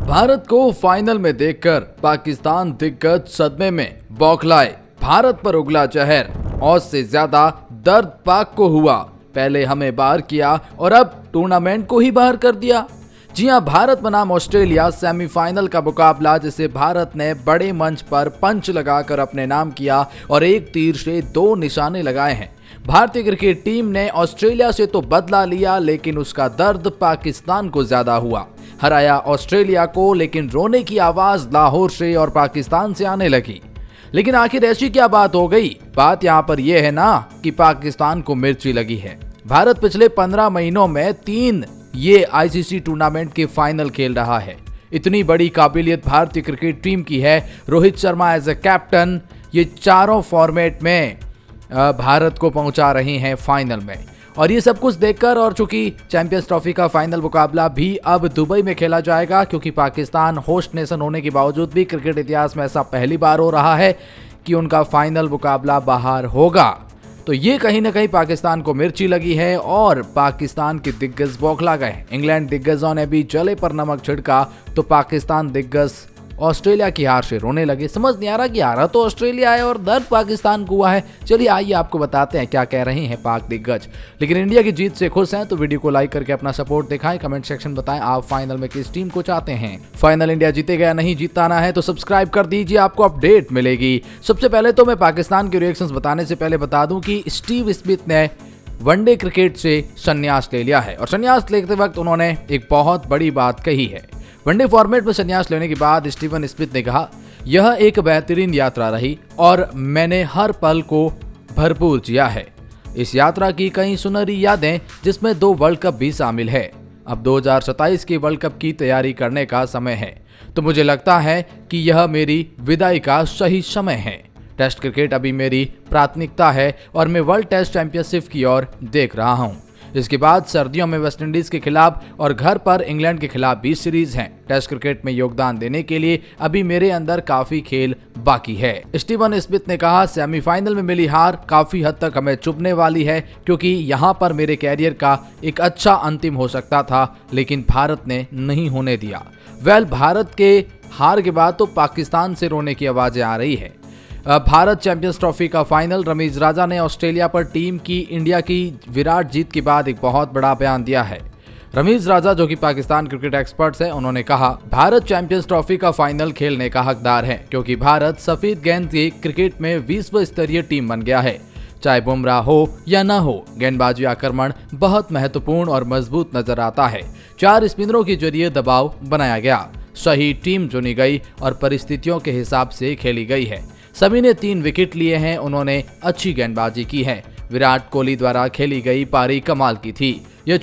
भारत को फाइनल में देखकर पाकिस्तान दिग्गज सदमे में बौखलाए। भारत पर उगला जहर, औस से ज्यादा दर्द पाक को हुआ। पहले हमें बाहर किया और अब टूर्नामेंट को ही बाहर कर दिया। जी हां, भारत बनाम ऑस्ट्रेलिया सेमीफाइनल का मुकाबला जिसे भारत ने बड़े मंच पर पंच लगाकर अपने नाम किया और एक तीर से दो निशाने लगाए हैं। भारतीय क्रिकेट टीम ने ऑस्ट्रेलिया से तो बदला लिया, लेकिन उसका दर्द पाकिस्तान को ज्यादा हुआ। हराया ऑस्ट्रेलिया को, लेकिन रोने की आवाज लाहौर से और पाकिस्तान से आने लगी। लेकिन आखिर ऐसी क्या बात हो गई? बात यहाँ पर यह है ना कि पाकिस्तान को मिर्ची लगी है। भारत पिछले 15 महीनों में 3 ये आईसीसी टूर्नामेंट के फाइनल खेल रहा है। इतनी बड़ी काबिलियत भारतीय क्रिकेट टीम की है। Rohit Sharma as a captain ये चारों फॉर्मेट में भारत को पहुंचा रहे हैं फाइनल में। और ये सब कुछ देखकर, और चूंकि चैंपियंस ट्रॉफी का फाइनल मुकाबला भी अब दुबई में खेला जाएगा, क्योंकि पाकिस्तान होस्ट नेशन होने के बावजूद भी क्रिकेट इतिहास में ऐसा पहली बार हो रहा है कि उनका फाइनल मुकाबला बाहर होगा, तो ये कहीं ना कहीं पाकिस्तान को मिर्ची लगी है और पाकिस्तान के दिग्गज बौखला गए। इंग्लैंड दिग्गजों ने भी जले पर नमक छिड़का तो पाकिस्तान दिग्गज ऑस्ट्रेलिया की हार से रोने लगे। समझ नहीं आ रहा कि हारा तो ऑस्ट्रेलिया है और दर्द पाकिस्तान को हुआ है। चलिए आइए आपको बताते हैं क्या कह रहे हैं पाक दिग्गज। लेकिन इंडिया की जीत से खुश हैं तो वीडियो को लाइक करके अपना सपोर्ट दिखाएं। कमेंट सेक्शन बताएं आप फाइनल में किस टीम को चाहते हैं। फाइनल इंडिया जीतेगा या नहीं जीताना है तो सब्सक्राइब कर दीजिए, आपको अपडेट मिलेगी। सबसे पहले तो मैं पाकिस्तान के रिएक्शंस बताने से पहले बता दूं कि स्टीव स्मिथ ने वनडे क्रिकेट से संन्यास ले लिया है और संन्यास लेते वक्त उन्होंने एक बहुत बड़ी बात कही है। वनडे फॉर्मेट में संन्यास लेने के बाद स्टीवन स्मिथ ने कहा, यह एक बेहतरीन यात्रा रही और मैंने हर पल को भरपूर जिया है। इस यात्रा की कई सुनहरी यादें जिसमें 2 वर्ल्ड कप भी शामिल है। अब 2027 के वर्ल्ड कप की तैयारी करने का समय है, तो मुझे लगता है कि यह मेरी विदाई का सही समय है। टेस्ट क्रिकेट अभी मेरी प्राथमिकता है और मैं वर्ल्ड टेस्ट चैंपियनशिप की ओर देख रहा हूं। इसके बाद सर्दियों में वेस्टइंडीज के खिलाफ और घर पर इंग्लैंड के खिलाफ 20 सीरीज हैं। टेस्ट क्रिकेट में योगदान देने के लिए अभी मेरे अंदर काफी खेल बाकी है। स्टीवन स्मिथ ने कहा, सेमीफाइनल में मिली हार काफी हद तक हमें चुभने वाली है, क्योंकि यहां पर मेरे कैरियर का एक अच्छा अंतिम हो सकता था, लेकिन भारत ने नहीं होने दिया। भारत के हार के बाद तो पाकिस्तान से रोने की आवाजें आ रही है। भारत चैंपियंस ट्रॉफी का फाइनल। रमीज राजा ने ऑस्ट्रेलिया पर टीम की इंडिया की विराट जीत के बाद एक बहुत बड़ा बयान दिया है। रमीज राजा जो कि पाकिस्तान क्रिकेट एक्सपर्ट्स हैं, उन्होंने कहा, भारत चैंपियंस ट्रॉफी का फाइनल खेलने का हकदार है, क्योंकि भारत सफेद गेंद के क्रिकेट में विश्व स्तरीय टीम बन गया है। चाहे बुमराह हो या ना हो, गेंदबाजी आक्रमण बहुत महत्वपूर्ण और मजबूत नजर आता है। 4 स्पिनरों के जरिए दबाव बनाया गया, सही टीम चुनी गई और परिस्थितियों के हिसाब से खेली गई है। सभी ने 3 विकेट लिए हैं, उन्होंने अच्छी गेंदबाजी की है। विराट कोहली द्वारा खेली गई पारी कमाल की थी। ये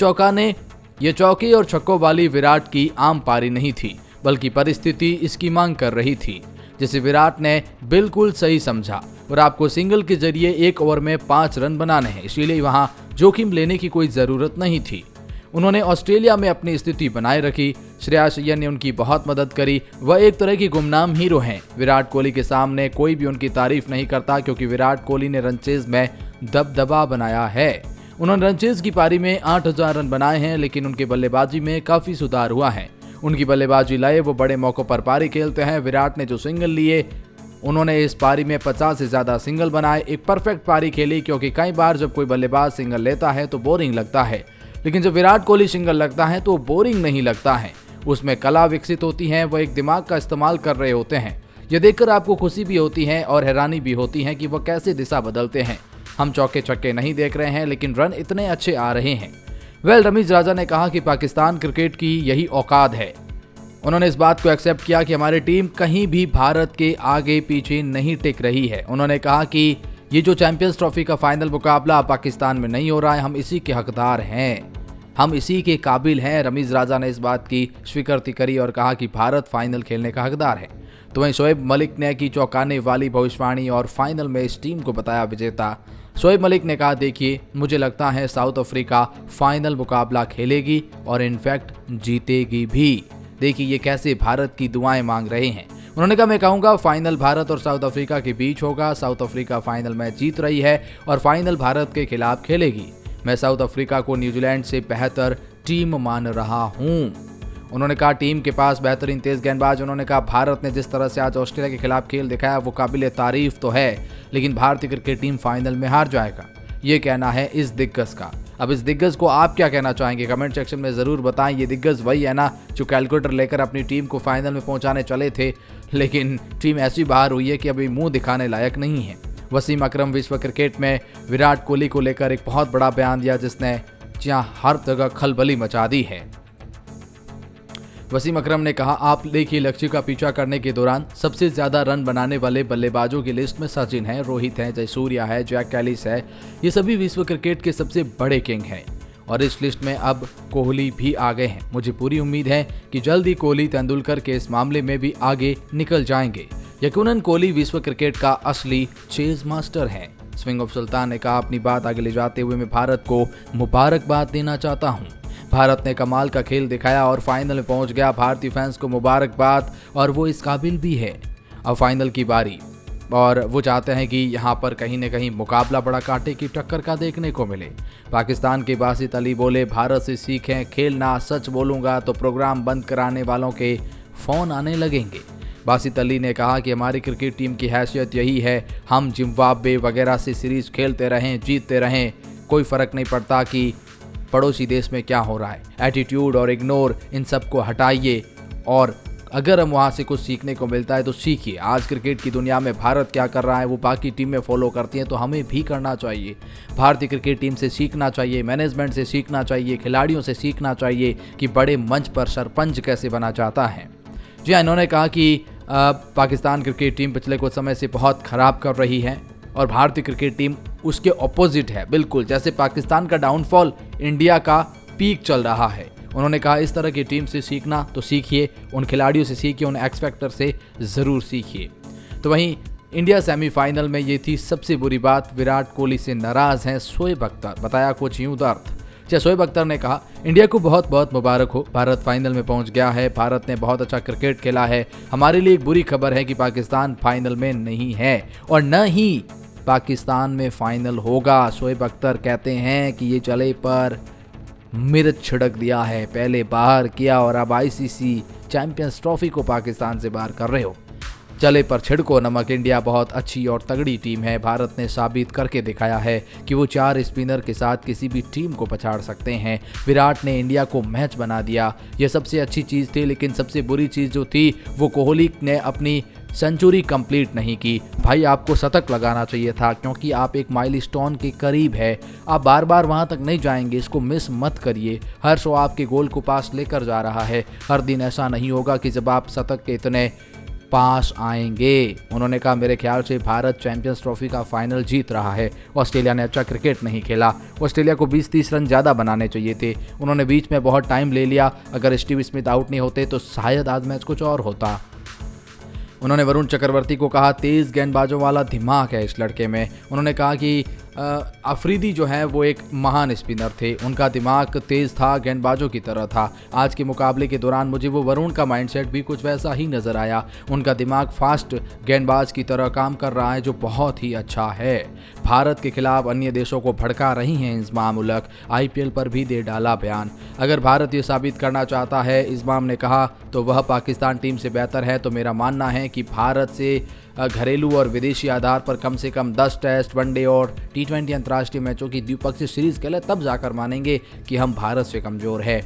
चौके और छक्कों वाली विराट की आम पारी नहीं थी, बल्कि परिस्थिति इसकी मांग कर रही थी, जिसे विराट ने बिल्कुल सही समझा। और आपको सिंगल के जरिए 1 ओवर में 5 रन बनाने हैं, इसीलिए वहां जोखिम लेने की कोई जरूरत नहीं थी। उन्होंने ऑस्ट्रेलिया में अपनी स्थिति बनाए रखी। श्रेयस अय्यर ने उनकी बहुत मदद करी। वह एक तरह की गुमनाम हीरो हैं। विराट कोहली के सामने कोई भी उनकी तारीफ नहीं करता, क्योंकि विराट कोहली ने रनचेज में दबदबा बनाया है। उन्होंने रनचेज की पारी में 8000 रन बनाए हैं, लेकिन उनकी बल्लेबाजी में काफी सुधार हुआ है। उनकी बल्लेबाजी लाए, वो बड़े मौकों पर पारी खेलते हैं। विराट ने जो सिंगल लिए, उन्होंने इस पारी में 50 से ज्यादा सिंगल बनाए। एक परफेक्ट पारी खेली, क्योंकि कई बार जब कोई बल्लेबाज सिंगल लेता है तो बोरिंग लगता है, लेकिन जब विराट कोहली सिंगल लगता है तो बोरिंग नहीं लगता है। उसमें कला विकसित होती है, वह एक दिमाग का इस्तेमाल कर रहे होते हैं। यह देखकर आपको खुशी भी होती है और हैरानी भी होती है कि वह कैसे दिशा बदलते हैं। हम चौके छक्के नहीं देख रहे हैं, लेकिन रन इतने अच्छे आ रहे हैं। रमीज राजा ने कहा कि पाकिस्तान क्रिकेट की यही औकात है। उन्होंने इस बात को एक्सेप्ट किया कि हमारी टीम कहीं भी भारत के आगे पीछे नहीं टिक रही है। उन्होंने कहा कि ये जो चैंपियंस ट्रॉफी का फाइनल मुकाबला पाकिस्तान में नहीं हो रहा है, हम इसी के हकदार हैं, हम इसी के काबिल हैं। रमीज राजा ने इस बात की स्वीकृति करी और कहा कि भारत फाइनल खेलने का हकदार है। तो वहीं शोएब मलिक ने की चौंकाने वाली भविष्यवाणी और फाइनल में इस टीम को बताया विजेता। शोएब मलिक ने कहा, देखिए मुझे लगता है साउथ अफ्रीका फाइनल मुकाबला खेलेगी और इनफैक्ट जीतेगी भी। देखिए ये कैसे भारत की दुआएं मांग रहे हैं। उन्होंने कहा, मैं कहूँगा फाइनल भारत और साउथ अफ्रीका के बीच होगा। साउथ अफ्रीका फाइनल मैच जीत रही है और फाइनल भारत के खिलाफ खेलेगी। मैं साउथ अफ्रीका को न्यूजीलैंड से बेहतर टीम मान रहा हूँ। उन्होंने कहा टीम के पास बेहतरीन तेज गेंदबाज। उन्होंने कहा भारत ने जिस तरह से आज ऑस्ट्रेलिया के खिलाफ खेल दिखाया वो काबिल तारीफ तो है, लेकिन भारतीय क्रिकेट टीम फाइनल में हार जाएगा, ये कहना है इस दिग्गज का। अब इस दिग्गज को आप क्या कहना चाहेंगे कमेंट सेक्शन में ज़रूर बताएं। ये दिग्गज वही है ना जो कैलकुलेटर लेकर अपनी टीम को फाइनल में पहुंचाने चले थे, लेकिन टीम ऐसी बाहर हुई है कि अभी मुंह दिखाने लायक नहीं है। वसीम अकरम विश्व क्रिकेट में विराट कोहली को लेकर एक बहुत बड़ा बयान दिया जिसने हर जगह खलबली मचा दी है। वसीम अकरम ने कहा, आप देखिए लक्ष्य का पीछा करने के दौरान सबसे ज्यादा रन बनाने वाले बल्लेबाजों की लिस्ट में सचिन है, रोहित है, जयसूर्या है, जैक कैलिस है, ये सभी विश्व क्रिकेट के सबसे बड़े किंग हैं और इस लिस्ट में अब कोहली भी आ गए हैं। मुझे पूरी उम्मीद है कि जल्द ही कोहली तेंदुलकर के इस मामले में भी आगे निकल जाएंगे। यकीनन कोहली विश्व क्रिकेट का असली चेज मास्टर है। स्विंग ऑफ सुल्तान ने कहा, अपनी बात आगे ले जाते हुए मैं भारत को मुबारकबाद देना चाहता हूँ। भारत ने कमाल का खेल दिखाया और फाइनल में पहुंच गया। भारतीय फैंस को मुबारकबाद और वो इस काबिल भी है। अब फाइनल की बारी और वो चाहते हैं कि यहाँ पर कहीं न कहीं मुकाबला बड़ा कांटे की टक्कर का देखने को मिले। पाकिस्तान के बासित अली बोले, भारत से सीखें खेलना, सच बोलूँगा तो प्रोग्राम बंद कराने वालों के फ़ोन आने लगेंगे। बासित अली ने कहा कि हमारी क्रिकेट टीम की हैसियत यही है, हम जिम्बाब्वे वगैरह से सीरीज़ खेलते रहें, जीतते रहें, कोई फ़र्क नहीं पड़ता कि पड़ोसी देश में क्या हो रहा है। एटीट्यूड और इग्नोर इन सब को हटाइए और अगर हम वहाँ से कुछ सीखने को मिलता है तो सीखिए। आज क्रिकेट की दुनिया में भारत क्या कर रहा है वो बाकी टीमें फॉलो करती हैं तो हमें भी करना चाहिए। भारतीय क्रिकेट टीम से सीखना चाहिए, मैनेजमेंट से सीखना चाहिए, खिलाड़ियों से सीखना चाहिए कि बड़े मंच पर सरपंच कैसे बना जाता है। जी हाँ, इन्होंने कहा कि पाकिस्तान क्रिकेट टीम पिछले कुछ समय से बहुत ख़राब कर रही है और भारतीय क्रिकेट टीम उसके ऑपोजिट है। बिल्कुल जैसे पाकिस्तान का डाउनफॉल इंडिया का पीक चल रहा है। उन्होंने कहा इस तरह की टीम से सीखना तो सीखिए, उन खिलाड़ियों से सीखिए, उन एक्स फैक्टर से ज़रूर सीखिए। तो वहीं इंडिया सेमीफाइनल में ये थी सबसे बुरी बात, विराट कोहली से नाराज़ हैं शोएब अख्तर। बताया कुछ यूँ दर्द। शोएब अख्तर ने कहा, इंडिया को बहुत बहुत मुबारक हो, भारत फाइनल में पहुंच गया है, भारत ने बहुत अच्छा क्रिकेट खेला है। हमारे लिए एक बुरी खबर है कि पाकिस्तान फाइनल में नहीं है और न ही पाकिस्तान में फाइनल होगा। शोएब अख्तर कहते हैं कि ये चले पर मिर्च छिड़क दिया है, पहले बाहर किया और अब आईसीसी चैंपियंस ट्रॉफी को पाकिस्तान से बाहर कर रहे हो। चले पर छिड़को नमक। इंडिया बहुत अच्छी और तगड़ी टीम है। भारत ने साबित करके दिखाया है कि वो 4 स्पिनर के साथ किसी भी टीम को पछाड़ सकते हैं। विराट ने इंडिया को मैच बना दिया, यह सबसे अच्छी चीज़ थी। लेकिन सबसे बुरी चीज़ जो थी वो कोहली ने अपनी सेंचुरी कंप्लीट नहीं की। भाई आपको शतक लगाना चाहिए था क्योंकि आप एक माइलस्टोन के करीब है। आप बार बार वहां तक नहीं जाएंगे, इसको मिस मत करिए। हर शो आपके गोल को पास लेकर जा रहा है। हर दिन ऐसा नहीं होगा कि जब आप शतक के इतने पास आएंगे। उन्होंने कहा, मेरे ख्याल से भारत चैंपियंस ट्रॉफी का फाइनल जीत रहा है। ऑस्ट्रेलिया ने अच्छा क्रिकेट नहीं खेला। ऑस्ट्रेलिया को 20-30 रन ज़्यादा बनाने चाहिए थे। उन्होंने बीच में बहुत टाइम ले लिया। अगर स्टीव स्मिथ आउट नहीं होते तो शायद आज मैच कुछ और होता। उन्होंने वरुण चक्रवर्ती को कहा, तेज़ गेंदबाजों वाला दिमाग है इस लड़के में। उन्होंने कहा कि अफरीदी जो है वो एक महान स्पिनर थे, उनका दिमाग तेज़ था, गेंदबाजों की तरह था। आज के मुकाबले के दौरान मुझे वो वरुण का माइंडसेट भी कुछ वैसा ही नज़र आया। उनका दिमाग फास्ट गेंदबाज की तरह काम कर रहा है जो बहुत ही अच्छा है। भारत के खिलाफ अन्य देशों को भड़का रही हैं इस्मा मुल्क। IPL पर भी दे डाला बयान। अगर भारत ये साबित करना चाहता है, इस्माम ने कहा, तो वह पाकिस्तान टीम से बेहतर है। तो मेरा मानना है कि भारत से घरेलू और विदेशी आधार पर कम से कम 10 टेस्ट, वनडे और T20 अंतर्राष्ट्रीय मैचों की द्विपक्षीय सीरीज़ खेले, तब जाकर मानेंगे कि हम भारत से कमज़ोर है।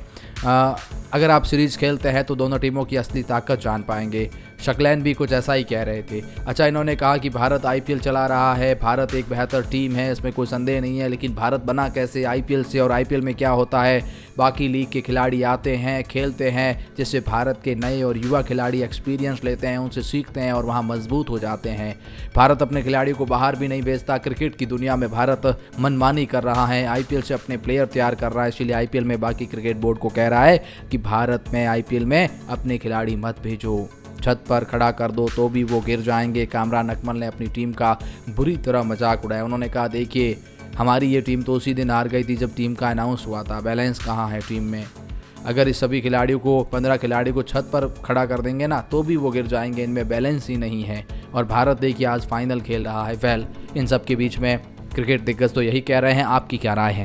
अगर आप सीरीज़ खेलते हैं तो दोनों टीमों की असली ताकत जान पाएंगे। शकलैन भी कुछ ऐसा ही कह रहे थे। अच्छा, इन्होंने कहा कि भारत IPL चला रहा है, भारत एक बेहतर टीम है, इसमें कोई संदेह नहीं है। लेकिन भारत बना कैसे IPL से, और IPL में क्या होता है, बाकी लीग के खिलाड़ी आते हैं, खेलते हैं, जिससे भारत के नए और युवा खिलाड़ी एक्सपीरियंस लेते हैं, उनसे सीखते हैं और वहाँ मजबूत हो जाते हैं। भारत अपने खिलाड़ियों को बाहर भी नहीं भेजता। क्रिकेट की दुनिया में भारत मनमानी कर रहा है, IPL से अपने प्लेयर तैयार कर रहा है। इसलिए IPL में बाकी क्रिकेट बोर्ड को कह रहा है कि भारत में IPL में अपने खिलाड़ी मत भेजो। छत पर खड़ा कर दो तो भी वो गिर जाएंगे। कामरान अकमल ने अपनी टीम का बुरी तरह मजाक उड़ाया। उन्होंने कहा, देखिए हमारी ये टीम तो उसी दिन हार गई थी जब टीम का अनाउंस हुआ था। बैलेंस कहाँ है टीम में? अगर इस सभी खिलाड़ियों को 15 खिलाड़ियों को छत पर खड़ा कर देंगे ना तो भी वो गिर जाएंगे। इनमें बैलेंस ही नहीं है। और भारत देखिए आज फाइनल खेल रहा है। इन सब के बीच में क्रिकेट दिग्गज तो यही कह रहे हैं। आपकी क्या राय है?